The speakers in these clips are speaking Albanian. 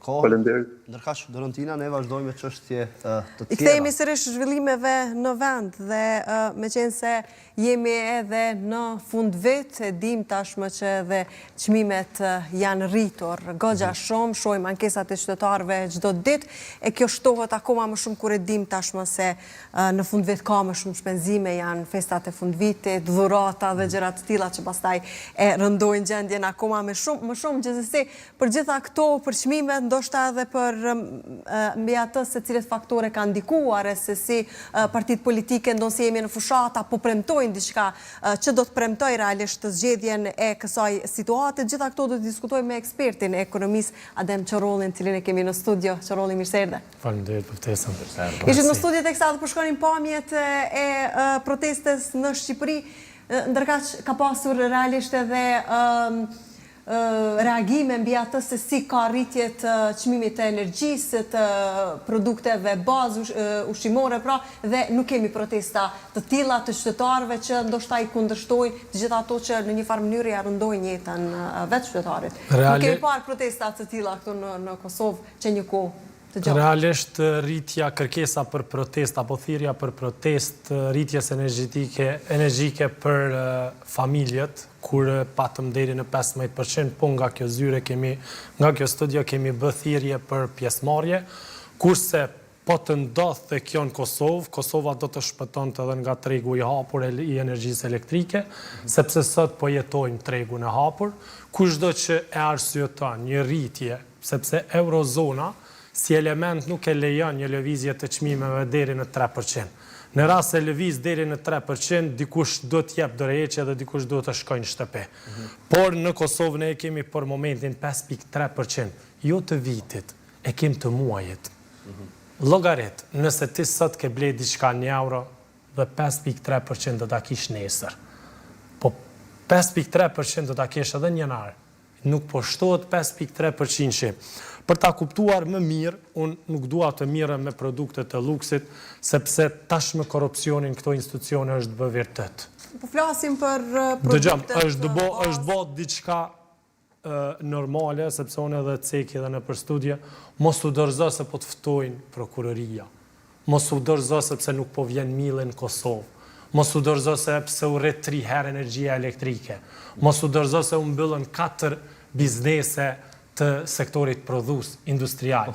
Faleminderit. Ndërkaq Dorontina, ne vazhdojmë me çështje të tjera. I kthehemi sërish zhvillimeve në vend dhe meqense se jemi edhe në fund vit, e dim tashmë që edhe çmimet janë rritur goxha shumë, shohim ankesat e qytetarëve çdo ditë e kjo shtohet akoma më shumë kur e dim tashmë se në fund vit ka më shumë shpenzime, janë festat e fund vitit, dhurata dhe gjëra të tilla që pastaj e rëndojnë gjendjen akoma më shumë gjithsesi për gjitha këto për çmimet, ndoshta edhe për mbi atë se cilët faktore kanë ndikuar, se si partitë politike ndonë jemi në fushata, po premtojnë diçka që do të premtoj realisht zgjedhjen e kësaj situate. Gjitha këto do të diskutojmë me ekspertin e ekonomisë Adem Çorrollin, cilin e kemi në studio. Çorrolli, mirë se erdhe. Faleminderit për ftesën. Ishit në studio teksa të përshkonin pamjet e protestes në Shqipëri, ndërkaq ka pasur realisht edhe reagime mbi atë se si ka rritje të çmimit të energjisë, të produkteve bazë ushqimore, pra, dhe nuk kemi protesta të tilla të qytetarëve që ndoshta i kundërshtojnë të gjitha ato që në një farë mënyrë ja rëndojnë jetën vetë qytetarit. Nuk kemi parë protesta të tilla këtu në Kosovë që një kohë. Realisht rritja kërkesa për protest apo thirrja për protest, rritjes energjike për familjet, kur patëm deri në 15%, po nga kjo zyre nga kjo studio kemi bë thirrje për pjesëmarrje, kurse po të ndodhte kjo në Kosovë, Kosova do të shpëtonte edhe nga tregu i hapur i energjisë elektrike, sepse sot po jetojmë tregun e hapur, kushdo që e arsyeton një rritje, sepse eurozona si element nuk e lejon një lëvizje të çmimeve deri në 3%. Në rast se lëviz deri në 3%, dikush do të jep dorëheqje dhe dikush do të shkojnë në shtëpi. Por në Kosovë ne kemi për momentin 5.3%, jo të vitit, e kemi të muajit. Llogarit, nëse ti sot ke ble diçka €1 dhe 5.3% do ta kish nesër. Po 5.3% do ta kesh edhe në janar. Nuk po shtohet 5.3%. Për ta kuptuar më mirë, unë nuk dua të mirëm me produkte të luksit, sepse tashmë korrupsionin këto institucione është bë vërtet. Po flasim për produktet. Është bë diçka normale, sepse unë edhe ceki edhe në për studje, mos u dorëzo se po të ftojnë prokuroria. Mos u dorëzo sepse nuk po vjen mille në Kosovë. Mos u dorëzo sepse u rrit 3 herë energjia elektrike. Mos u dorëzo se u mbyllën 4 biznese të sektorit prodhues industrial.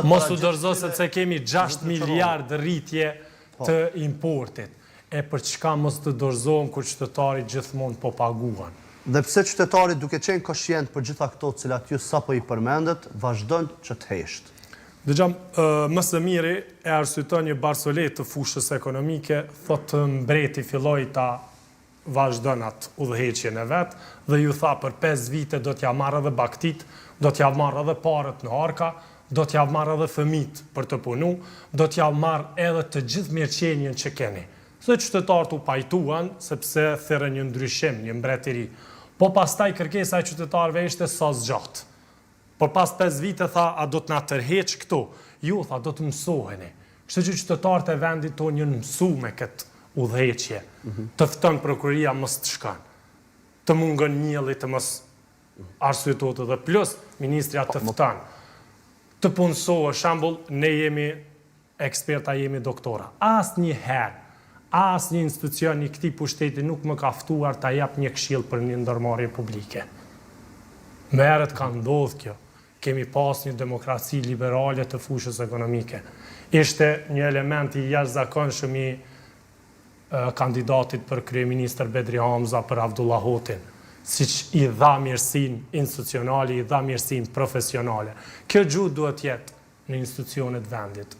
Mos u dorëzo sepse kemi 6 miliardë rritje të importit. E për çka mos të dorëzohen kur qytetarit gjithmonë po paguan. Dhe pse qytetarit duke qenë koshient për gjitha këto të cilat ju sapo i përmendet, vazhdojnë që të heshtë? Dëgjam, më së miri e arsyeton një barsolet të fushës ekonomike, thotë mbreti filloi ta vazhdon atë udhëheqjen e vet dhe ju tha për 5 vite do t'ja marrë edhe baktit, do t'ja marrë edhe parët në harka, do t'ja marrë edhe fëmit për të punu, do t'ja marrë edhe të gjithë mirëqenien që keni. Se qytetarët u pajtuan, sepse thërën një ndryshim, një mbretëri. Po pastaj kërkesa e qytetarëve ishte sa zgjatë. Por pas 5 vite tha, a do t'na tërheq këto? Ju, tha, do të mësoheni. Kështu që qytetarët e vendit tonë janë mësu me këtë udhëheqje. Të fton prokuroria mos të shkon. Të mungon mielli të mos arsyetot dhe plus ministria të fton. Të punësohë, shembull, ne jemi eksperta, jemi doktora. Asnjë institucion i këtij pushteti nuk më ka ftuar ta jap një këshill për një ndërmarrje publike. Më herët ka ndodhur kjo. Kemi pas një demokraci liberale të fushës ekonomike. Ishte një element i jashtëzakonshëm i kandidatit për kryeministër Bedri Hamza për Abdullah Hotin, siç i dha mirësinë institucionale, i dha mirësinë profesionale. Kjo gjuhë duhet jetë në institucionet vendit.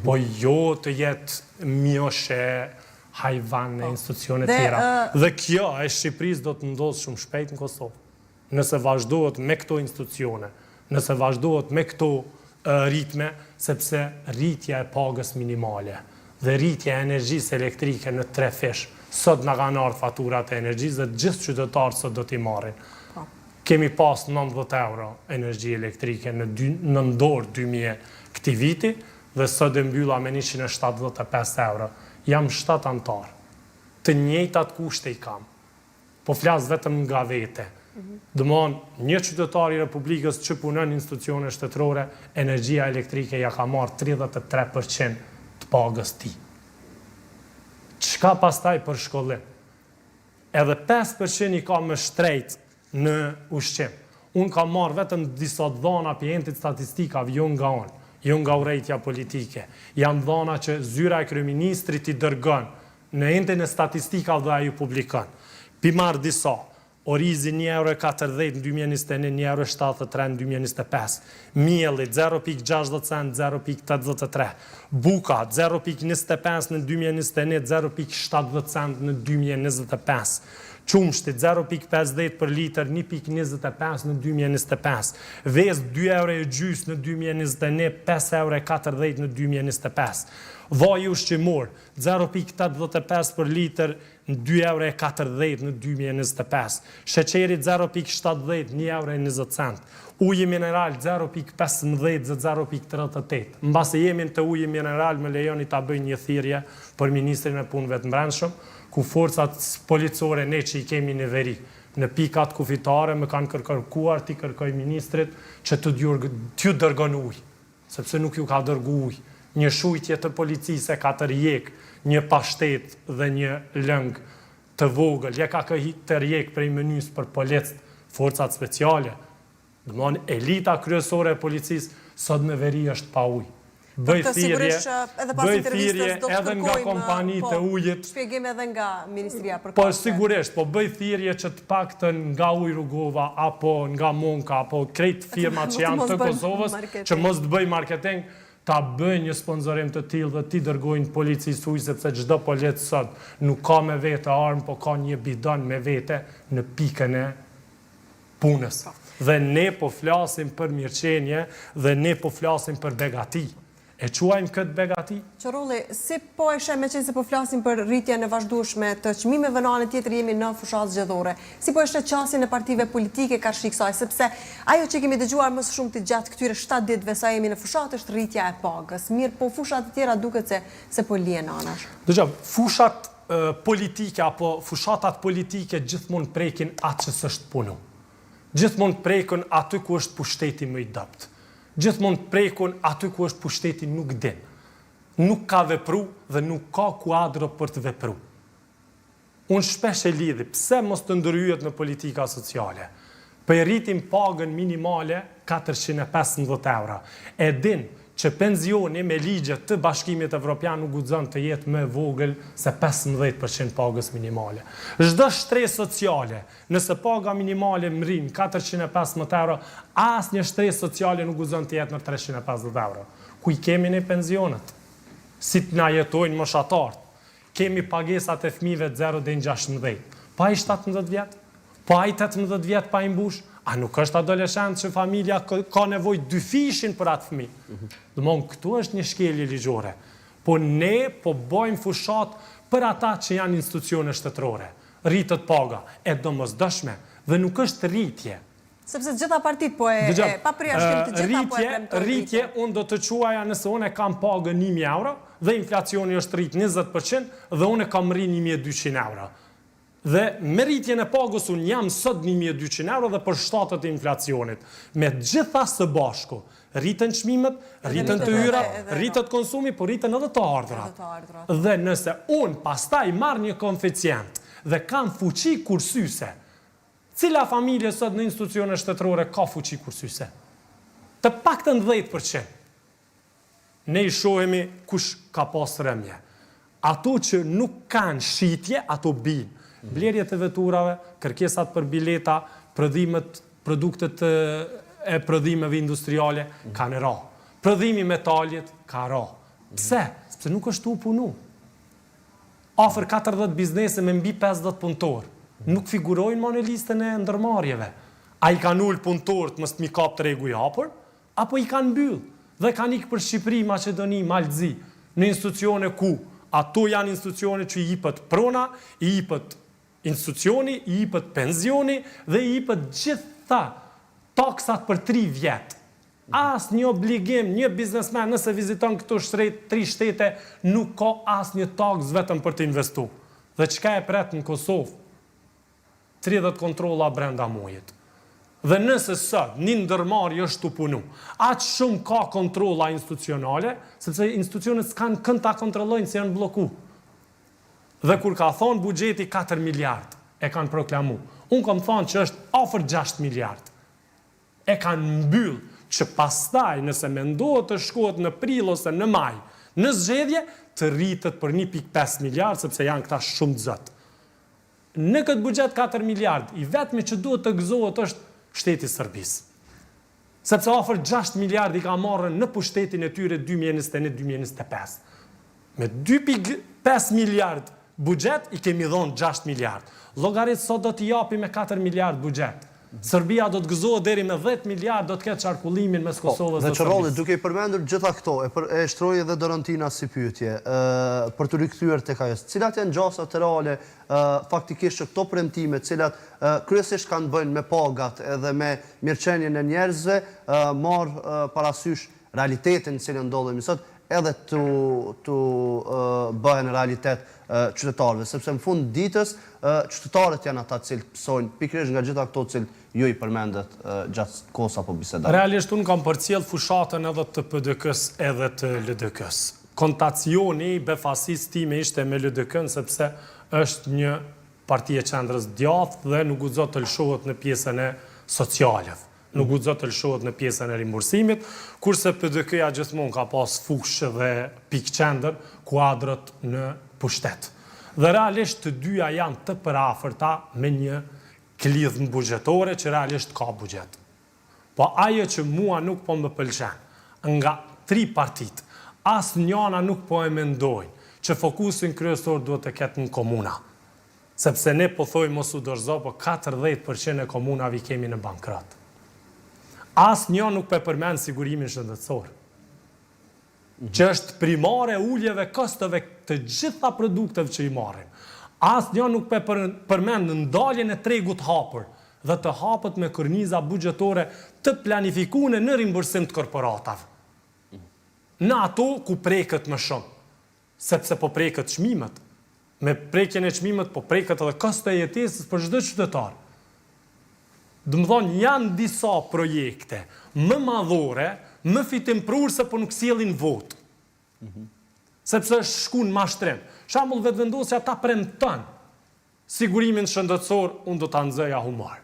Po jo të jetë mjoshe, hajvan në institucionet tjera. Dhe kjo e Shqipërisë do të ndodhë shumë shpejt në Kosovë. Nëse vazhdohet me këto institucione, nëse vazhdohet me këto ritme, sepse rritja e pagës minimale dhe rritja e energjisë elektrike në 3 fish, sot nga kanë ardhur faturat e energjisë dhe gjithë qytetarët sot do t'i marrin. Kemi pas 90 euro energji elektrike në dorë 2000 këtij viti dhe sot e mbylla me 175 euro. Jam 7 antar. Të njëjtat kushte i kam. Po flas vetëm nga vete. Dëmon, një qytetar i Republikës që punon në institucione shtetërore, energjia elektrike ja ka marrë 33% të pagës tij. Çka pastaj për shkollim? Edhe 5% i ka më shtrejt në ushqim. Unë kam marrë vetëm disa dhana pjentit statistikave, jo nga unë, jo nga urrejtja politike. Janë dhana që zyra e kryeministrit i dërgon në endin e statistikave dhe ai publikon. Pi marrë disa. Orizi 1,40 € në 2021, 1,73 € në 2025. Mielli 0,60 cent, 0,83. Buka 0,25 në 2021, 0,70 cent në 2025. Qumshti 0,50 për litër, 1,25 në 2025. Vezë 2,5 € në 2021, 5,40 € në 2025. Vaj ushqimor 0,85 për litër, 2,40 € në 2025. Sheqeri 0,70, 1,20 cent. Uji mineral 0,15 dhe 0,38. Mbasi jemi të uji mineral, më lejoni ta bëj një thirrje për Ministrin e Punëve të Brendshëm, ku forcat policore ne që i kemi në veri, në pikat kufitare më kanë kërkuar t'i kërkoj ministrit që t'ju dërgon ujë, sepse nuk ju ka dërgu ujë. Një shujtje të policisë e 4 jek, një pashtet dhe një lëng të vogël, je ka të rjek prej menys për policë, forcat speciale. Dëmon, elita kryesore e policisë sot në veri është pa ujë. Bëj thirrje edhe nga kompanitë e ujit. Shpjegim edhe nga Ministria për Po sigurisht, po bëj thirrje që të paktën nga Ujë Rrugova apo nga Monka apo krejt firmat që janë të Kosovës që mos të bëj marketing, ta bëjnë një sponsorim të tillë dhe ti dërgojnë policisë ujë, sepse çdo polic sot nuk ka me vete armë, po ka një bidon me vete në pikën e punës. Dhe ne po flasim për mirëqenie dhe ne po flasim për begati. E quajmë këtë begati? Qorolli, si po e shem me qenë se po flasim për rritjen e vazhdueshme të çmimeve në anën tjetër jemi në fushatë zgjedhore. Si po e shet qasjen e partive politike karshi kësaj, sepse ajo që kemi dëgjuar më së shumti gjatë këtyre 7 ditëve sa jemi në fushatë është rritja e pagës. Mirë, po fushat të tjera duket se po lihen anash. Dëgjoj, fushat politike apo fushatat politike gjithmonë prekin atë që s'është punu. Gjithmonë prekën aty ku është pushteti më i dopt. Gjithmonë prekun aty ku është pushteti nuk din. Nuk ka vepru dhe nuk ka kuadro për të vepru. Unë shpesh e lidhi, pse mos të ndërhyjet në politika sociale? Për rritim pagën minimale 415 €. E din që penzioni me ligjet të Bashkimit Evropian nuk guxon të jetë më vogël se 15% pagës minimale. Çdo shtresë sociale, nëse paga minimale mrin 415 €, asnjë shtresë sociale nuk guxon të jetë në 350 €. Ku i kemi ne pensionet? Si të na jetojnë moshatarët? Kemi pagesat e fëmijëve 0 deri në 16. Pa i 17 vjet? Pa i 18 vjet pa i mbush? A nuk është adoleshent që familja ka nevojë 2 fishin për atë fëmijë? Domthon, këtu është një shkelje ligjore. Po ne po bëjmë fushat për ata që janë institucione shtetërore. Rritët paga e domosdoshme dhe nuk është rritje. Sepse gjitha partitë po e pa përjashtim të gjitha po e premtojnë. Rritje, unë do të quaja nëse unë e kam pagën 1.000 € dhe inflacioni është rrit 20% dhe unë e kam rrit 1.200 €. Dhe me rritjen e pagës unë jam sot 1.200 € dhe për shtatët e inflacionit. Me gjitha së bashku, rritën çmimet, rritën të hyrat, rritët konsumi, por rritën edhe të ardhurat. Dhe nëse unë pastaj marr një koeficient dhe kam fuqi kursyese, cila familje sot në institucione shtetërore ka fuqi kursyese? Të paktën 10%. Ne i shohemi kush ka pas rëmje. Ato që nuk kanë shitje, ato binë. Blerjet e veturave, kërkesat për bileta, produktet e prodhimeve industriale kanë ra. Prodhimi metalit ka ra. Pse? Sepse nuk është u punu. Afër 40 biznese me mbi 50 punëtor. Nuk figurojnë më në listën e ndërmarrjeve. A i kanë ullë punëtorët mës të mi kap tregu i hapur, apo i kanë mbyll dhe kanë ikë për Shqipëri, Maqedoni, Malzi, në institucione ku ato janë institucione që i jipët prona, i jipët institucioni, i jipët penzioni dhe i jipët gjitha taksat për 3 vjetë. As një obligim, një biznesmen nëse viziton këto 3 shtete, nuk ka as një taks vetëm për të investu. Dhe çka e pret në Kosovë? 30 kontrolla brenda mujit. Dhe nëse sot një ndërmarrje është të punu, aq shumë ka kontrolla institucionale, sepse institucionet s'kan kënd ta kontrollojnë se janë bloku. Dhe kur ka thonë buxheti 4 miliard, e kanë proklamu. Unë kam thonë që është afër 6 miliard. E kanë mbyll që pastaj nëse mendohet të shkohet në prill ose në maj, në zgjedhje të rritet për 1.5 miliard, sepse janë këta shumë të zot. Në këtë buxhet 4 miliard, i vetmi që duhet të gëzohet është shteti i Serbisë. Sepse afër 6 miliard i ka marrën në pushtetin e tyre 2021-2025. Me 2.5 miliard buxhet i kemi dhënë 6 miliard. Llogarit sot do t'i japi me 4 miliard buxhet. Serbia do të gëzohet deri me 10 miliard, do të ketë qarkullimin mes Kosovës dhe Veçorolli, Serbisë. duke i përmendur gjitha këto, e shtroi edhe Dorantina si pyetje, për të rikthyer tek ajo. Cilat janë gjasat reale faktikisht që këto premtime, cilat kryesisht kanë bëjnë me pagat edhe me mirëqenien e njerëzve, marr parasysh realitetin në cilin ndodhemi sot, edhe të bëhen realitet qytetarëve, sepse në fund ditës qytetarët janë ata cilë pësojnë pikërisht nga gjitha këto cilë ju i përmendet gjatë kohës apo bisedave. Realisht unë kam përcjell fushatën edhe të PDK-s edhe të LDK-s. Kontacioni i befasisë time ishte me LDK-n sepse është një parti e qendrës djathtë dhe nuk guxon të lëshohet në pjesën e socialeve. Nuk guxon të lëshohet në pjesën e rimbursimit, kurse PDK-ja gjithmonë ka pas fushë dhe pikë qendër kuadrët në pushtet. Dhe realisht të dyja janë të përafërta me një klidhmë buxhetore që realisht ka buxhet. Po ajo që mua nuk po më pëlqen nga 3 partit, asnjëna nuk po e mendojnë që fokusin kryesor duhet të ketë në komuna. Sepse ne po thojmë mos u dorëzo, po 40% e komunave i kemi në bankrot. Asnjë nuk po përmend sigurimin shëndetësor, që është primare uljeve kostove të gjitha produkteve që i marrim. Asnjë nuk po përmend ndaljen e tregut hapur dhe të hapët me korniza buxhetore të planifikuara në rimbursim të korporatave. Në ato ku preket më shumë, sepse po preket çmimet. Me prekjen e çmimet po preket edhe kosto e jetesës për çdo qytetar. Dëmëthon, janë disa projekte më madhore, më fitimprurse, po nuk sjellin votë. Sepse është shku në mashtrim. Shembull vetëvendosja ta premton sigurimin shëndetësor, unë do ta nxoja humor.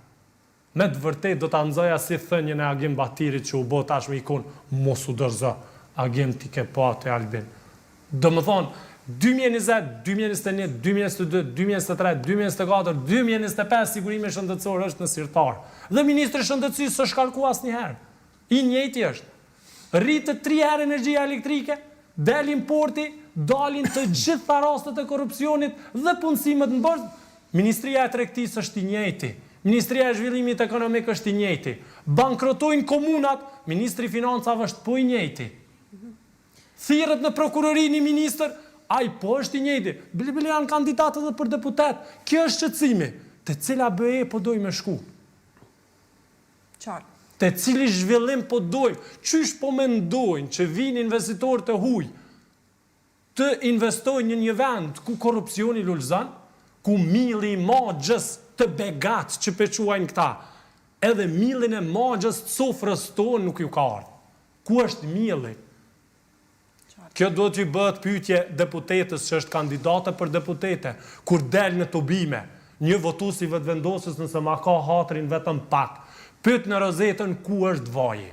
Me të vërtetë do ta nxoja si thënien e Agim Batirit që u bë tashmë ikon mos u dorëzo. Agim ti ke pa te Albin. Dëmëthon, 2020, 2021, 2022, 2023, 2024, 2025 sigurimi shëndetësor është në sirtar. Dhe Ministri i Shëndetësisë s'është shkarku asnjëherë. I njëjti është. Rritet 3 herë energjia elektrike, del importi, dalin të gjitha rastet e korrupsionit dhe punësimet në borzë. Ministria e Tregtisë është i njëjti. Ministria e Zhvillimit Ekonomik është i njëjti. Bankrotojnë komunat, Ministri i Financave është po i njëjti. Thirret në prokurori një ministër, ai po është i njëjti. Bile janë kandidatë edhe për deputet. Kjo është shqetësimi. Te cila BE po dojmë shku? Qartë. Te cili zhvillim po dojmë? Qysh po mendojnë që vinë investitorë të huj të investojnë në një vend ku korrupsioni lulzon, ku milli i magjës të begat që pequajnë këta, edhe millin e magjës të sofrës tonë nuk ju ka ardhur. Ku është milli? Kjo do t'ju bëhet pyetje deputetës që është kandidate për deputete, kur del në tubime, një votues i vetëvendosës nëse ma ka hatrin vetëm pak, pyet në rozetën ku është vaji,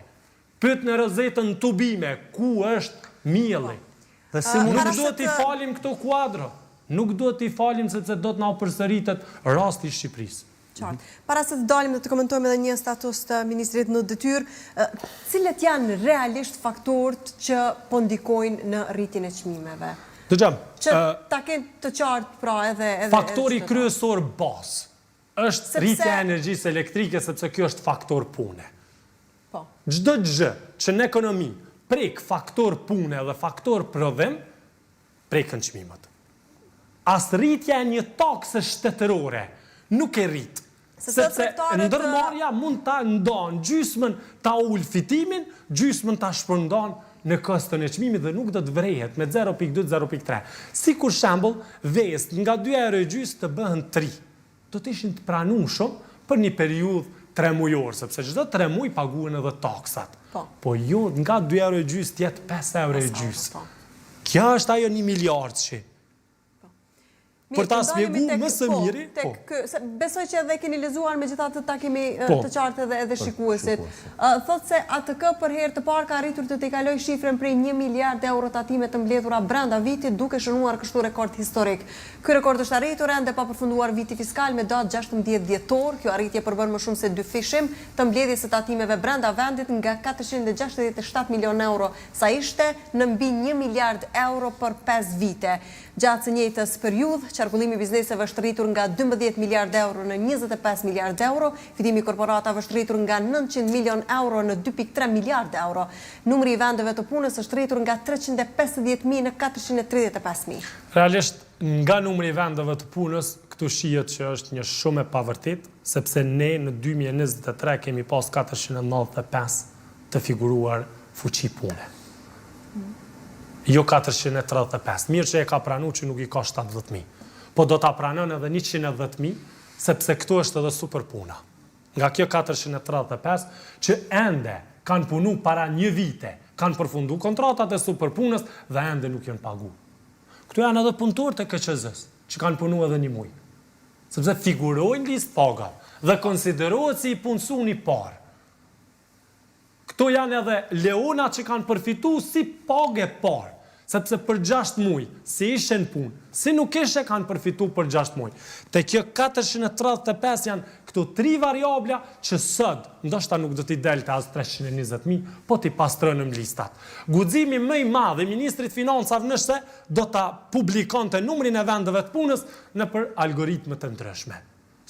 pyet në rozetën tubime, ku është mielli. Dhe si Nuk do t'i falim këto kuadro, nuk do t'i falim sepse do t'na përsëritet rasti i Shqipërisë. Qartë. Para se të dalim dhe të komentojmë edhe një status të ministrit në detyrë, cilët janë realisht faktorët që po ndikojnë në rritjen e çmimeve? Dëgjom, Që ta kenë të qartë pra edhe faktori kryesor bazë është rritja e energjisë elektrike, sepse kjo është faktor pune. Po. Çdo gjë që në ekonomi prek faktor pune dhe faktor prodhim, prekën çmimet. As rritja e një takse shtetërore nuk e rrit. Sepse ndërmarrja mund ta ndon gjysmën ta ul fitimin, gjysmën ta shpërndon në kostën e çmimit dhe nuk do të vrehet me 0.2, 0.3. Si kur shembull, vest nga 2,5 € të bëhen 3. do të ishin të pranueshëm për një periudhë 3 mujor, sepse çdo 3 muj paguhen edhe taksat. Po jo, nga 2,5 € tjetë 5,5 €. Kjo është ajo 1 miliardëshi. Për ta spjegu më së miri, besoj që edhe keni lezuar me gjitha të takimi të qartë edhe shikuesit. Thot se ATK për herë të parë ka arritur të kaloj shifrën prej 1 miliard euro tatime të mbledhura brenda vitit, duke shënuar kështu rekord historik. Ky rekord është arritur ende pa përfunduar viti fiskal me datë 16 dhjetor. Kjo arritje përbën më shumë se 2 fishim të mbledhjes së tatimeve brenda vendit nga 467 milion euro sa ishte në mbi 1 miliard euro për 5 vite. Gjatë së njëjtës periudhë, qarkullimi i bizneseve është rritur nga 12 miliard euro në 25 miliard euro, fitimi i korporatave është rritur nga 900 milion euro në 2,3 miliard euro. Numri i vendeve të punës është rritur nga 350.000 në 435.000. Realisht, nga numri i vendeve të punës, këtu shihet që është një shumë e pavërtet, sepse ne në 2023 kemi pas 495 të figuruar fuqi pune. Jo 435. Mirë që e ka pranu që nuk i ka 70.000. Po do ta pranon edhe 110.000, sepse këtu është edhe super puna. Nga kjo 435, që ende kanë punu para 1 vite, kanë përfundu kontratat e super punës dhe ende nuk janë pagu. Këtu janë edhe punëtor të KQZ-s, që kanë punu edhe 1 muj. Sepse figurojnë listë paga dhe konsiderohet si i punësun i parë. Këto janë edhe leona që kanë përfitu si pagë e parë, sepse për 6 muj, si ishen punë, si nuk ishe kanë përfitu për 6 muj. Te kjo 435 janë këto 3 variabla që sot, ndoshta nuk do t'i delte as 320.000, po t'i pastrënëm listat. Guximi më i madh i ministrit financave nëse do ta publikonte numrin e vendeve të punës në për algoritme të ndryshme.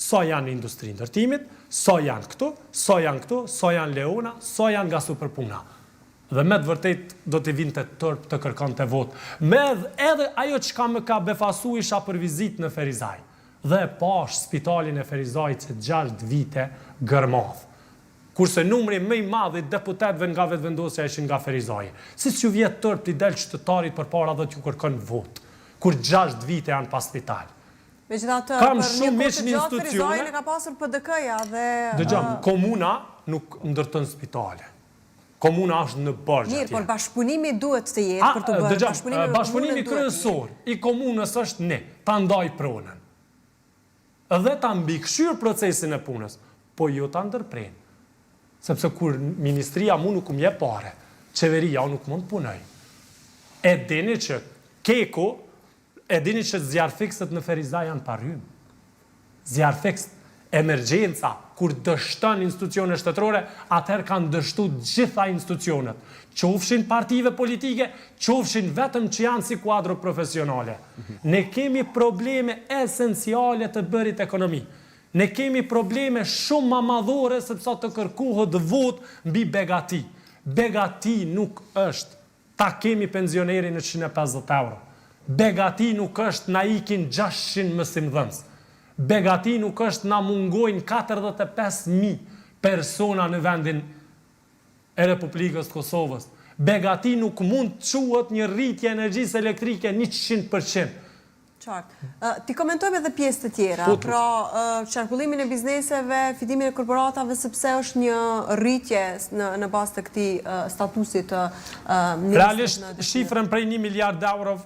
Sa janë industri ndërtimit, sa janë këtu, sa janë këtu, sa janë leona, sa janë nga superpuna. Dhe me të vërtet do t'i vinte tërp të kërkon të vot. Me edhe ajo që ka më ka befasu isha për vizit në Ferizaj. Dhe pash spitalin e Ferizaj që 6 vite gërmadh. Kurse numri më i madh i deputetëve nga vetëvendosja ishin nga Ferizaj. Si që vjetë tërp t'i del qytetarit për para dhe t'ju kërkon vot. Kur 6 vite janë pas spital. Kam shumë me që një institucione ka pasur PDK-ja dhe... Dëgjam, komuna nuk ndërton spitale. Komuna është në bërgjë atje. Mirë, por bashkëpunimi duhet të jetë për të bërë. Bashkëpunimi kryesor i komunës është ne, ta ndaj pronën. Dhe ta mbikëqyr procesin e punës, po jo ta ndërprejnë. Sepse kur ministria mu nuk më jep pare, qeveria nuk mund punoj. E dini që Keko, e dini që zjarfikset në Ferizaj janë parym. Zjarfikset, emergjenca, kur dështon institucione shtetërore, atëherë kanë dështu gjitha institucionet. Qofshin partive politike, qofshin vetëm që janë si kuadro profesionale. Ne kemi probleme esenciale të bërit ekonomi. Ne kemi probleme shumë ma madhore sepse të kërkohet vot mbi begati. Begati nuk është ta kemi pensioneri në 150 euro. Begati nuk është na ikin 600 mësimdhënës. Begati nuk është na mungojnë 45.000 persona në vendin e Republikës Kosovës. Begati nuk mund të quhet një rritje energjisë elektrike 100%. Qartë. Ti komentojmë edhe pjesë të tjera, pra qarkullimin e bizneseve, fitimin e korporatave, sepse është një rritje në bazë të këtij statusit të realisht, shifrën prej 1 miliard euro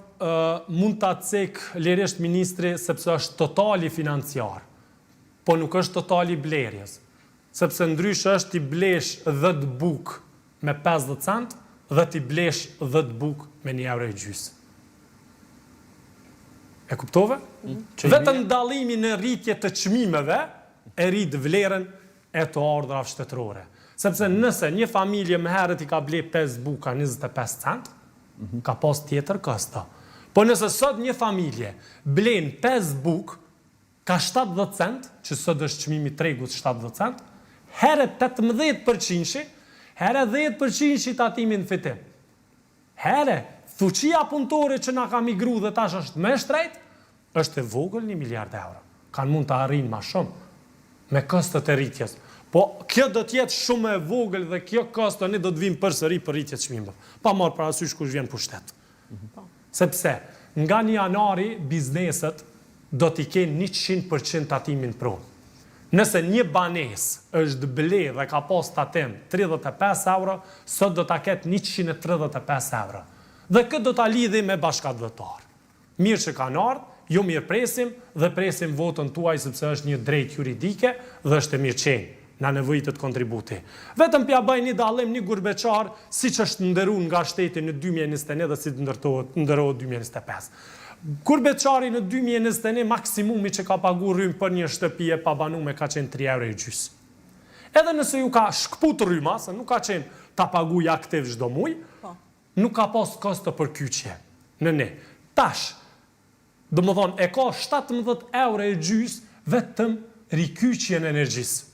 mund ta cek lirisht ministri sepse është totali financiar, po nuk është totali blerjes, sepse ndryshe është t'i blesh 10 buk me 50 cent dhe t'i blesh 10 buk me 1,5 euro. E kuptove? Vetëm ndallimi në rritje të çmimeve e rrit vlerën e të ardhrave shtetërore. Sepse nëse një familje më herët i ka ble 5 buka 25 cent, ka pas tjetër kosto. Po nëse sot një familje blen 5 buk ka 70 cent, që sot është çmimi i tregut 70 cent, herë 18%, herë 10% tatimin fitim. Herë fuqia punëtore që na ka migru dhe tash është më shtrejt, është e vogël 1 miliard euro. Kanë mund të arrijnë ma shumë me kostot e rritjes. Po kjo do t'jetë shumë e vogël dhe kjo kosto ne do të vim përsëri për rritje çmimeve. Pa marrë parasysh kush vjen pushtet. Sepse nga 1 janari bizneset do t'i kenë 100% tatimin pronë. Nëse një banes është ble dhe ka pas tatim 35 euro, sot do t'a ketë 135 euro. Dhe këtë do t'a lidhi me bashkëdhëtar. Mirë që kanë ardhë, jo mirë presim dhe presim votën tuaj sepse është një drejt juridike dhe është e mirë qenë. Na nevojitët kontributi. Vetëm pja bëj një dallim një gurbeqar si që është ndërun nga shteti në 2021 dhe si të ndërohet 2025. Gurbeqari në 2021 maksimumi që ka pagu rrymë për një shtëpi e pabanume ka qenë 3 euro i gjys. Edhe nëse ju ka shkput rryma, se nuk ka qenë ta paguj aktiv çdo muj, nuk ka pas kosto për kyqje. Në. Tash, do më thonë, e ka 17 euro i gjys vetëm rikyqje në energjisë.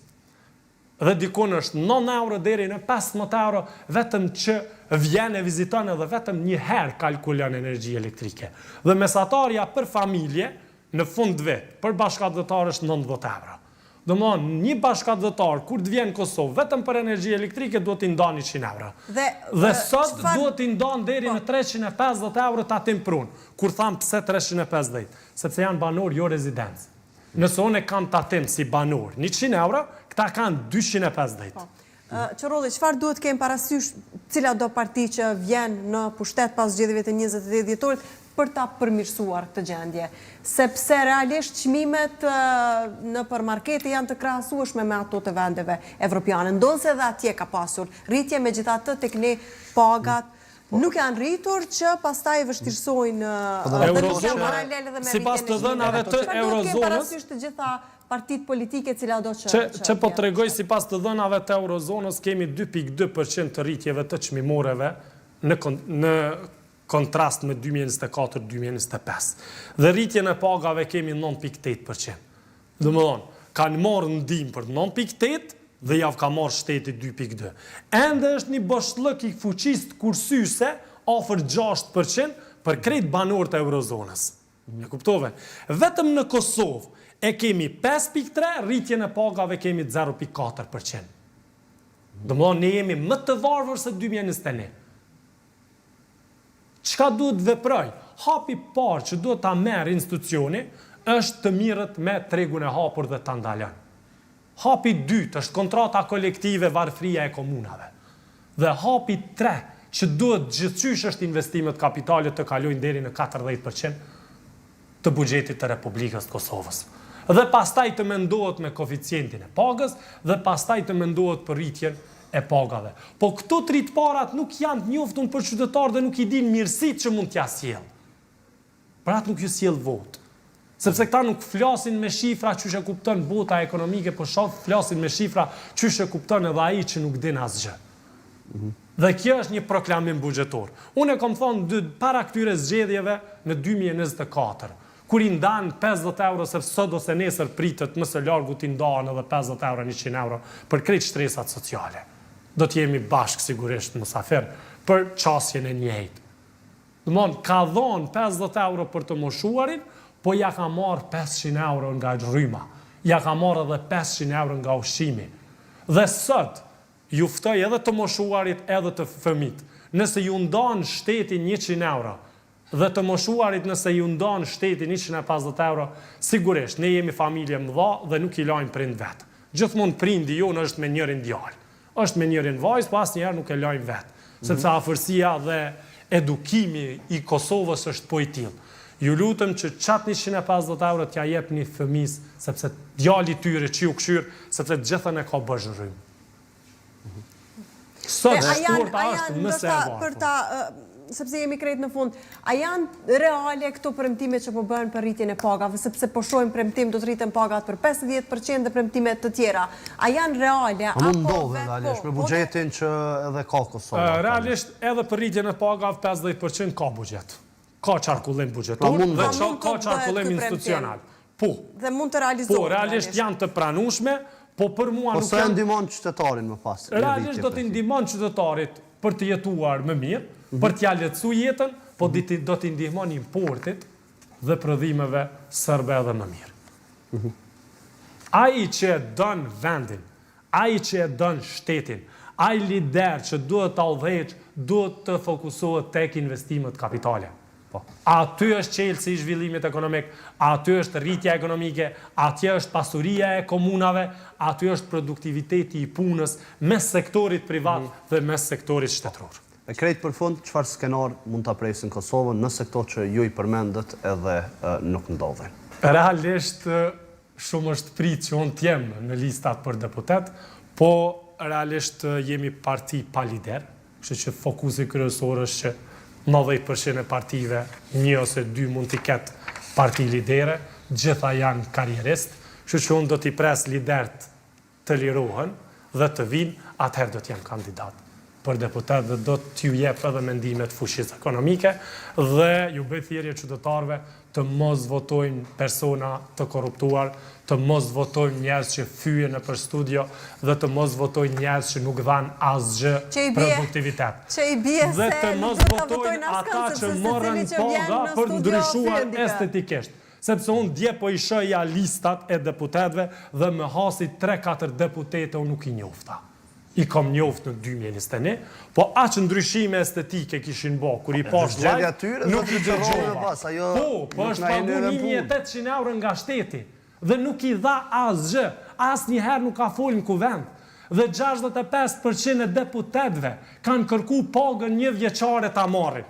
Dhe dikon është 9 euro deri në 15 euro vetëm që vjen e viziton edhe vetëm një herë kalkulon energji elektrike. Dhe mesatarja për familje në fund vit për bashkëdhëtar është 90 euro. Domthon një bashkëdhëtar kur të vjen në Kosovë vetëm për energji elektrike duhet t'i ndan 100 euro. Dhe sot duhet t'i ndan deri në 350 euro tatim prunë. Kur tham pse 350? Sepse janë banor jo rezidencë. Nëse unë kam tatim si banor 100 euro, këta kanë 250. Qërolli, qëfar duhet kemë parasysh cila do parti që vjen në pushtet pas zgjedhjeve të 28 dhjetorit për ta përmirësuar këtë gjendje? Sepse realisht çmimet në përmarkete janë të krahasueshme me ato të vendeve evropiane. Ndonse edhe atje ka pasur rritje, megjithatë tek ne pagat nuk janë rritur që pastaj vështirësojnë paralel dhe me sipas të dhënave të eurozonës. Parasysh të gjitha partitë politike cila do që po tregoj sipas të dhënave të eurozonës kemi 2.2% të rritjeve të çmimoreve në kontrast me 2024-2025. Dhe rritjen e pagave kemi 9.8%. Domethënë, kanë marrë ndihmë për 9.8 dhe javë ka marrë shteti 2.2. Ende është një boshllëk i fuqisë kursyese afër 6% për krejt banorët e eurozonës. E kuptove? Vetëm në Kosovë e kemi 5.3, rritjen e pagave kemi 0.4%. Domethënë, ne jemi më të varfër se 2021. Çka duhet veproj? Hapi parë që duhet ta merr institucioni është të mirët me tregun e hapur dhe ta ndalon. Hapi 2 është kontrata kolektive varfria e komunave. Dhe hapi 3 që duhet gjithçysh është investimet kapitale të kalojnë deri në 40% të buxhetit të Republikës të Kosovës. Dhe pastaj të mendohet me koeficientin e pagës dhe pastaj të mendohet për rritjen e pagave. Po këto të rritparat nuk janë të njoftun për qytetarë dhe nuk i din mirësitë që mund t'ja sjell. Për atë nuk ju sjell votë. Sepse këta nuk flasin me shifra që e kupton bota ekonomike, po flasin me shifra që e kupton edhe ai që nuk din asgjë. Dhe kjo është një proklamim buxhetor. Unë e kam thonë para këtyre zgjedhjeve në 2024, kur i ndan 50 euro se sot ose nesër pritet më së largu t'i ndahen edhe 50 euro, 100 euro për krejt shtresat sociale. Do t'jemi bashkë sigurisht musafir për qasjen e njëjtë. Domthon ka dhënë 50 euro për të moshuarin, po ja ka marrë 500 euro nga rryma, ja ka marrë edhe 500 euro nga ushqimi. Dhe sot, ju ftoj edhe të moshuarit edhe të fëmit. Nëse ju ndan shtetin 100 euro, dhe të moshuarit nëse ju ndan shtetin 150 euro, sigurisht, ne jemi familje mëdha dhe nuk i lajmë prind vetë. Gjithmonë prindi jonë është me njërin djalë. Është me njërin vajzë, po asnjëherë nuk e lajmë vetë. Sepse afërsia dhe edukimi i Kosovës është po i tillë. Ju lutem që qatë 150 euro t'ja jep një fëmis, sepse djali tyre që ju këshyr, sepse gjithën e ka bëzhë rrymë. Sot shturta është mëse e varfër. Sepse jemi krejt në fund, a janë reale këto premtime që po bëhen për rritjen e pagave, sepse po shohim premtim do të rriten pagat për 50% dhe premtime të tjera. A janë reale? A mund ndodhe realisht me buxhetin që edhe ka Kosova? Realisht edhe për rritjen e pagave 50% ka buxhet. Ka qarkullim buxhetor dhe ka qarkullim institucional. Po. Dhe mund të realizohet. Po, realisht janë të pranueshme, po për mua nuk janë. Ose ndihmon qytetarin më pas. Realisht do të ndihmon qytetarit për të jetuar më mirë, për t'ja lehtësu jetën, po do t'i ndihmon importit dhe prodhimeve serbe edhe më mirë. Ai që e don vendin, ai që e don shtetin, ai lider që duhet ta udhëheq, duhet të fokusohet tek investimet kapitale. Aty është çelësi i zhvillimit ekonomik, aty është rritja ekonomike, atje është pasuria e komunave, aty është produktiviteti i punës mes sektorit privat dhe mes sektorit shtetëror. E krejt për fund, çfarë skenar mund ta presin Kosovën nëse këto që ju i përmendet edhe nuk ndodhin? Realisht shumë është prit që unë t'jem në listat për deputet, po realisht jemi parti pa lider, kështu që fokusi kryesor është që 90% e partive, 1 ose 2 mund t'i ketë parti lidere, gjitha janë karierist, kështu që unë do t'i pres lidert të lirohen dhe të vinë, atëherë do t'jem kandidat për deputet dhe do t'ju jep edhe mendimet fushis ekonomike dhe ju bëj thirrje qytetarëve të mos votojnë persona të korruptuar, të mos votojnë njerëz që fyjen nëpër studio dhe të mos votojnë njerëz që nuk dhanë asgjë produktivitet. Që i bie Dhe se të nuk mos do ta votojnë votojnë ata askan, që morën paga për ndryshuar estetikisht. Sepse unë dje po i shohja listat e deputetëve dhe më hasi 3-4 deputete unë nuk i njofta. I kom njoft në 2021, po aq ndryshime estetike kishin bë kur i pash live, nuk i dëgjova. Po është pagu 1.800 euro nga shteti dhe nuk i dha asgjë, asnjëherë nuk ka folë në kuvend. Dhe 65% e deputetëve kanë kërku pagën 1 vjeçare ta marrin.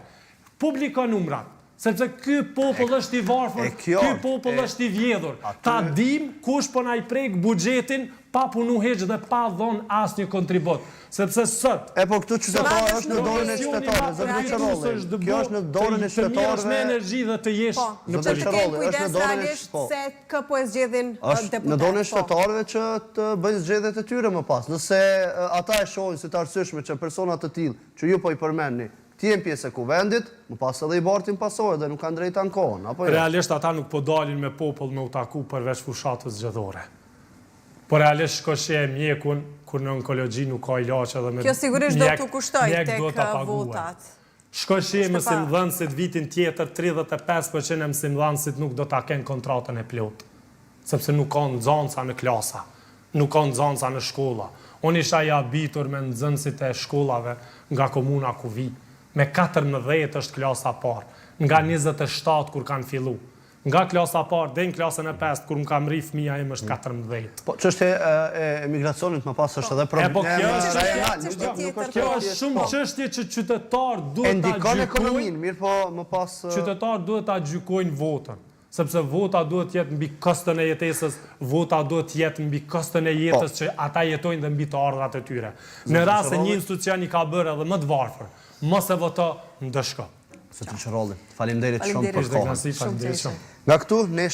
Publiko numrat. Sepse ky popull është i varfër, ky popull është i vjedhur. Ta dim kush po na i prek buxhetin pa punu heq dhe pa dhon asnjë kontribut. Sepse sot po këtu qytetarë është në dorën e qytetarëve, zëri Çarolli. Kjo është në dorën e qytetarëve. Me energji dhe të jesh në politik. Është në dorën e se kë po e zgjedhin deputet. Në dorën e qytetarëve që të bëjnë zgjedhjet e tyre më pas. Nëse ata e shohin si të arsyeshme që persona të tillë që ju po i përmendni t'jen pjesë e kuvendit, më pas edhe i bartin pasojë dhe nuk kanë drejt ankon, apo jo? Realisht ata nuk po dalin me popull me u taku përveç fushatës zgjedhore. Po realisht shkoshe e mjekun, kur në onkologji nuk ka ilaçe dhe me kjo sigurisht do t'u kushtoj tek votat. Shkoshe e mësimdhënësit vitin tjetër, 35% e mësimdhënësit nuk do ta kenë kontratën e plot. Sepse nuk ka nxënësa në klasa, nuk ka nxënësa në shkolla. Unë isha i habitur me nxënësit e shkollave nga komuna ku vi. Me 14 është klasa parë, nga 27 kur kanë fillu. Nga klasa parë dhe në klasën e 5 kur më kam rri fëmija im është 14. Po çështja e emigracionit më pas është edhe problem. Kjo është shumë çështje që qytetarë duhet ta ndikon ekonominë, mirë po më pas qytetarë duhet ta gjykojnë votën. Sepse vota duhet jetë mbi kostën e jetesës, vota duhet jetë mbi kostën e jetës që ata jetojnë dhe mbi të ardhurat e tyre. Në rast se një institucion i ka bërë edhe më të varfër, mos e voto ndëshko. Zotri Çarolli, faleminderit shumë për kohën. Faleminderit shumë. Nga këtu ne